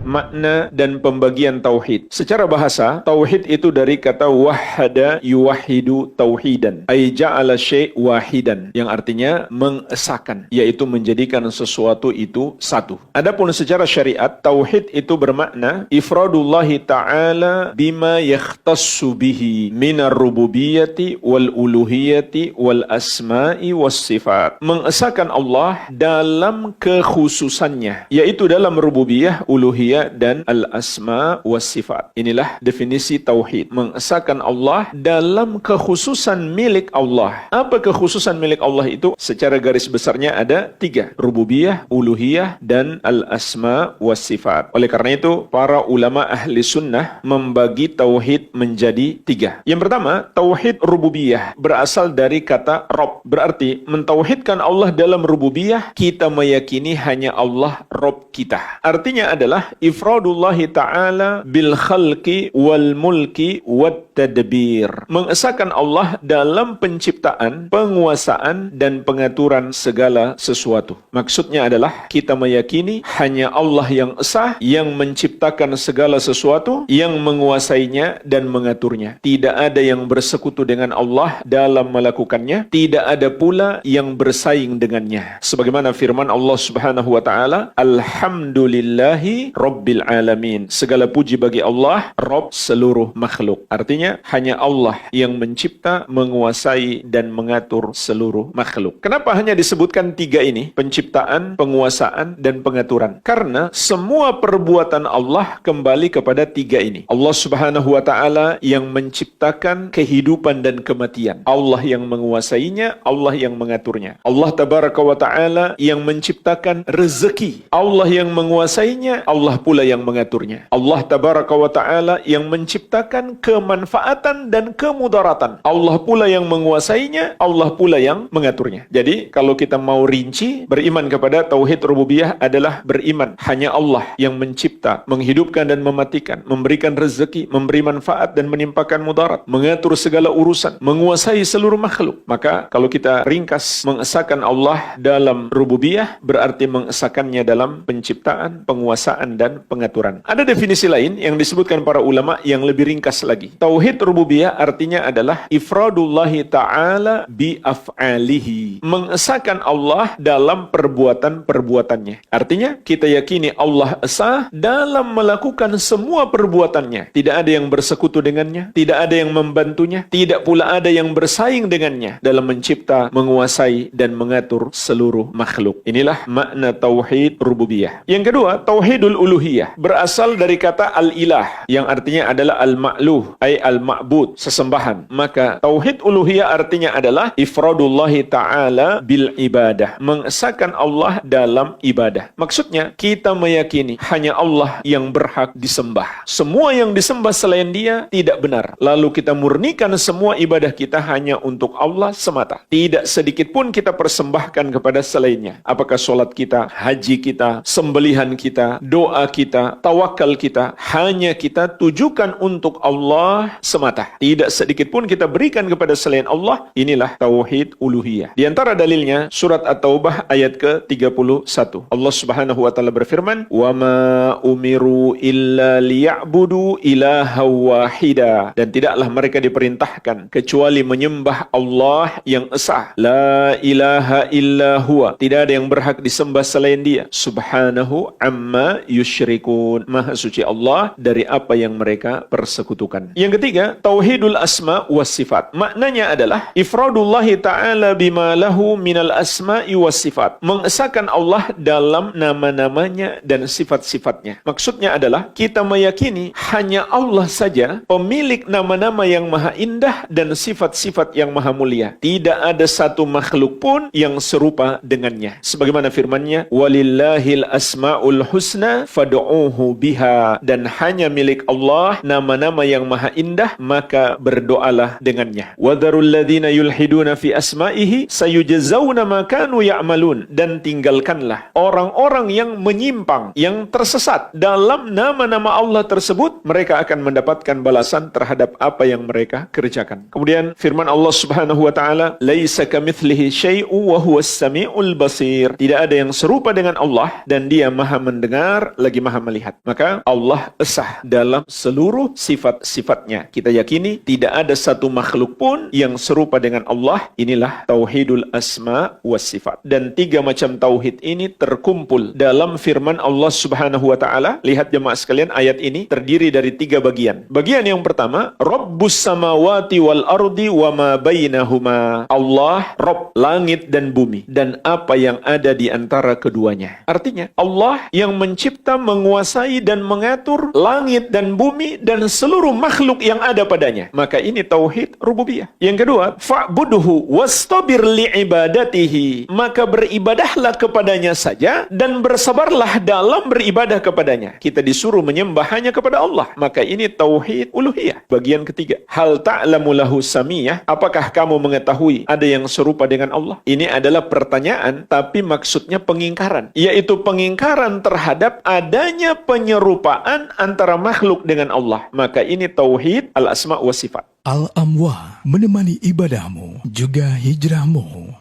makna dan pembagian tauhid. Secara bahasa, tauhid itu dari kata wahada yuwahidu tauhidan, ay ja'ala syai' wahidan, yang artinya mengesahkan, yaitu menjadikan sesuatu itu satu. Adapun secara syariat, tauhid itu bermakna ifradullahi ta'ala bima yakhtassu bihi minar rububiyyati wal uluhiyyati wal asma'i was sifat. Mengesahkan Allah dalam kekhususannya, yaitu dalam rububiyah, uluhiyah, dan al-asma was sifat. Inilah definisi tauhid. Mengesahkan Allah dalam kekhususan milik Allah. Apa kekhususan milik Allah itu? Secara garis besarnya ada 3. Rububiyah, uluhiyah, dan al-asma was sifat. Oleh karena itu, para ulama ahli sunnah membagi tauhid menjadi 3. Yang pertama, tauhid rububiyah berasal dari kata Rob. Berarti mentauhidkan Allah dalam rububiyah, kita meyakini hanya Allah Rob kita. Artinya adalah ifradullahi ta'ala bil khalqi wal mulki wat tadbir. Mengesahkan Allah dalam penciptaan, penguasaan, dan pengaturan segala sesuatu. Maksudnya adalah kita meyakini hanya Allah yang esa, yang menciptakan segala sesuatu, yang menguasainya dan mengaturnya. Tidak ada yang bersekutu dengan Allah dalam melakukannya, tidak ada pula yang bersaing dengannya. Sebagaimana firman Allah Subhanahu wa taala, alhamdulillahi rabbil alamin. Segala puji bagi Allah, Rabb seluruh makhluk. Artinya hanya Allah yang mencipta, menguasai, dan mengatur seluruh makhluk. Kenapa hanya disebutkan 3 ini? Penciptaan, penguasaan, dan pengaturan. Karena semua perbuatan Allah kembali kepada 3 ini. Allah Subhanahu wa taala yang menciptakan kehidupan dan kematian. Allah yang menguasainya, Allah yang mengaturnya. Allah tabaraka wa taala yang menciptakan rezeki. Allah yang menguasainya, Allah pula yang mengaturnya. Allah tabaraka wa taala yang menciptakan kemanfaatan dan kemudaratan. Allah pula yang menguasainya, Allah pula yang mengaturnya. Jadi, kalau kita mau rinci, beriman kepada tauhid rububiyah adalah beriman hanya Allah yang mencipta, menghidupkan dan mematikan, memberikan rezeki, memberi manfaat dan menimpakan mudarat, mengatur segala urusan, menguasai seluruh makhluk. Maka kalau kita ringkas, mengesahkan Allah dalam rububiyah berarti mengesahkannya dalam penciptaan, penguasaan, dan pengaturan. Ada definisi lain yang disebutkan para ulama yang lebih ringkas lagi. Tauhid rububiyah artinya adalah ifradullahi ta'ala bi af'alihi. Mengesahkan Allah dalam perbuatan-perbuatannya. Artinya kita yakini Allah esa dalam melakukan semua perbuatannya. Tidak ada yang bersekutu dengannya, tidak ada yang membantunya, tidak pula ada yang bersaing dengannya dalam mencipta, menguasai, dan mengatur seluruh makhluk. Inilah makna tauhid rububiyah. Yang kedua, tauhidul uluhiyah berasal dari kata al-ilah yang artinya adalah al-ma'luh, ay al-ma'bud, sesembahan. Maka tauhid uluhiyah artinya adalah ifradullahi ta'ala bil ibadah. Mengesahkan Allah dalam ibadah. Maksudnya, kita meyakini hanya Allah yang berhak disembah. Semua yang disembah selain Dia tidak benar. Lalu kita murnikan semua ibadah kita hanya untuk Allah semata. Tidak sedikit pun kita persembahkan kepada selainnya. Apakah solat kita, haji kita, sembelihan kita, doa kita, tawakal kita, hanya kita tujukan untuk Allah semata. Tidak sedikit pun kita berikan kepada selain Allah. Inilah tauhid uluhiyah. Di antara dalilnya surat At-Taubah ayat ke-31. Allah Subhanahu wa taala berfirman, "Wa ma umiru illa liya'budu ilaha wahida." Dan tidaklah mereka diperintahkan kecuali menyembah Allah yang esa. La ilaha illa huwa. Tidak ada yang berhak disembah selain Dia. Subhanahu amma yusyrikun. Maha suci Allah dari apa yang mereka persekutukan. Yang ketiga, tauhidul asma was sifat. Maknanya adalah ifradullahi ta'ala bima lahu minal asma'i was sifat. Mengesahkan Allah dalam nama-namanya dan sifat-sifatnya. Maksudnya adalah kita meyakini hanya Allah saja pemilik nama-nama yang maha indah dan sifat-sifat yang maha mulia. Tidak ada satu makhluk pun yang serupa dengannya. Sebagaimana firman-Nya, "Walillahil asmaul husna fad'uuhu biha." Dan hanya milik Allah nama-nama yang maha indah, maka berdoalah dengannya. "Wadharul ladzina yulhiduna fi asma'ihi sayujzauna ma kanu ya'malun." Dan tinggalkanlah orang-orang yang menyimpang, yang tersesat dalam nama-nama Allah tersebut, mereka akan mendapatkan balasan terhadap apa yang mereka kerjakan. Kemudian firman Allah Subhanahu wa taala, "Laisa kamitslihi syai'un wa huwas samiul basir." Tidak ada yang serupa dengan Allah dan Dia Maha mendengar lagi lagi maha melihat. Maka Allah esa dalam seluruh sifat-sifatnya. Kita yakini tidak ada satu makhluk pun yang serupa dengan Allah. Inilah tauhidul asma was sifat. Dan 3 macam tauhid ini terkumpul dalam firman Allah Subhanahu wa taala. Lihat jemaah sekalian, ayat ini terdiri dari 3 bagian. Bagian yang pertama, Rabbus samawati wal ardi wa ma bainahuma. Allah Rabb langit dan bumi dan apa yang ada di antara keduanya. Artinya Allah yang mencipta, menguasai dan mengatur langit dan bumi dan seluruh makhluk yang ada padanya. Maka ini tauhid rububiyah. Yang kedua, fa'budhu wastabir li'ibadatihi. Maka beribadahlah kepadanya saja dan bersabarlah dalam beribadah kepadanya. Kita disuruh menyembah hanya kepada Allah. Maka ini tauhid uluhiyah. Bagian ketiga, hal ta'lamu lahu samiyah. Apakah kamu mengetahui ada yang serupa dengan Allah? Ini adalah pertanyaan, tapi maksudnya pengingkaran. Yaitu pengingkaran terhadap adanya penyerupaan antara makhluk dengan Allah. Maka ini tauhid al-asma wa sifat. Al-Amwah menemani ibadahmu juga hijrahmu.